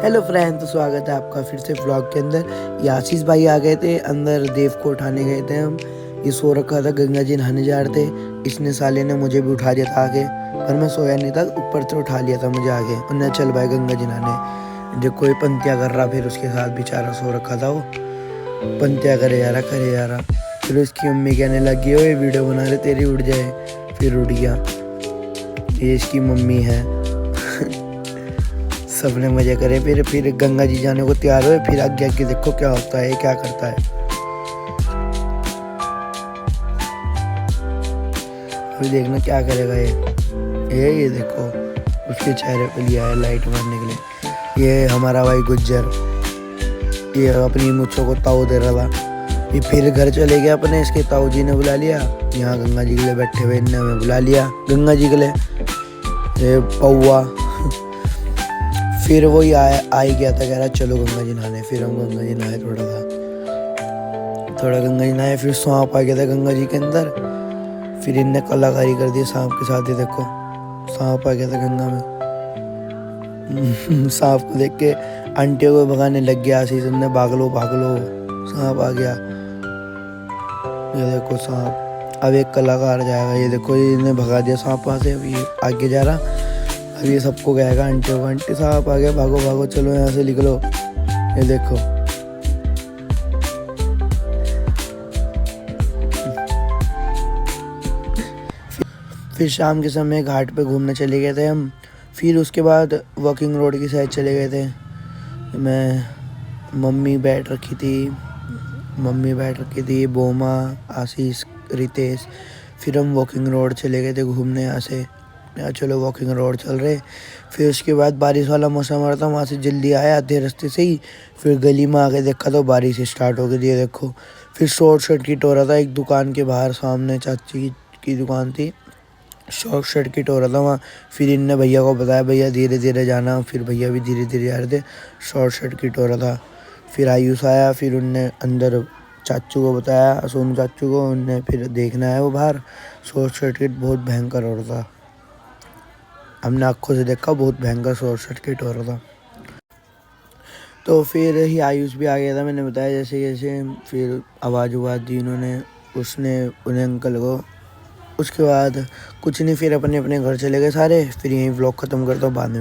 Hello friend, तो स्वागत है आपका फिर से व्लॉग के अंदर। ये आशीष भाई आ गए थे अंदर, देव को उठाने गए थे हम। ये सो रखा था, गंगा जी नहाने जा रहे थे। इसने साले ने मुझे भी उठा दिया था आगे, पर मैं सोया नहीं था, ऊपर से उठा लिया था मुझे आगे। उन्हें चल भाई गंगा जी नहाने। देखो ये पंतिया कर रहा, फिर उसके साथ बेचारा सो रखा था, वो पंतिया करे जा रहा करे जा रहा। फिर उसकी मम्मी कहने लगी, ये वीडियो बना ले तेरी उड़ जाए। फिर उड़ गया। ये इसकी मम्मी है। सबने मजे करे। फिर गंगा जी जाने को तैयार हुए। फिर आगे आगे देखो क्या होता है, क्या करता है। अभी देखना क्या करेगा ये देखो उसके चेहरे पे लिया है लाइट मारने के लिए। ये हमारा भाई गुज्जर, ये अपनी मुच्छों को ताऊ दे रहा था। ये फिर घर चले गया अपने, इसके ताऊ जी ने बुला लिया। यहाँ गंगा जी के लिए बैठे हुए, इनने हमें बुला लिया गंगा जी के लिए। ये पौआ फिर वो ही आ ही गया था, कह रहा चलो गंगा जी नहाने। फिर हम गंगा जी नहाए, थोड़ा गंगा जी नहाए। फिर सांप आ गया था गंगा जी के अंदर। फिर इनने कलाकारी कर दी सांप के साथ ही। देखो सांप आ गया था गंगा में। सांप को देख के आंटियों को भगाने लग गया आशीष, ने भाग लो सांप आ गया। ये देखो सांप, अब एक कलाकार जाएगा। ये देखो इन्हें भगा दिया सांप वहाँ से। अभी आगे जा रहा। अब ये सबको कहेगा आंटियों को, आंटी साहब आ गया, भागो भागो चलो यहाँ से निकलो। ये देखो फिर शाम के समय घाट पे घूमने चले गए थे हम। फिर उसके बाद वॉकिंग रोड की साइड चले गए थे। मम्मी बैठ रखी थी, बोमा, आशीष, रितेश। फिर हम वॉकिंग रोड चले गए थे घूमने यहाँ से। चलो वॉकिंग रोड चल रहे। फिर उसके बाद बारिश वाला मौसम आ रहा था, वहाँ से जल्दी आया आधे रास्ते से ही। फिर गली में आके देखा तो बारिश स्टार्ट हो गई। देखो फिर शॉर्ट सर्किट हो रहा था एक दुकान के बाहर, सामने चाची की दुकान थी। शॉर्ट सर्किट हो रहा था वहाँ। फिर इनने भैया को बताया, भैया धीरे धीरे जाना। फिर भैया भी धीरे धीरे जा रहे थे, शॉर्ट सर्किट हो रहा था। फिर आयुष आया, फिर उनने अंदर चाचू को बताया, सोनू चाचू को। उनने फिर देखना है वो बाहर, शॉर्ट सर्किट बहुत भयंकर हो रहा था। हमने आँखों से देखा, बहुत भयंकर शॉर्ट सर्किट हो रहा था। तो फिर ही आयुष भी आ गया था, मैंने बताया जैसे जैसे। फिर आवाज़ दी उन्होंने, उसने उन्हें अंकल को। उसके बाद कुछ नहीं, फिर अपने अपने घर चले गए सारे। फिर यहीं व्लॉग ख़त्म करता हूँ, बाद में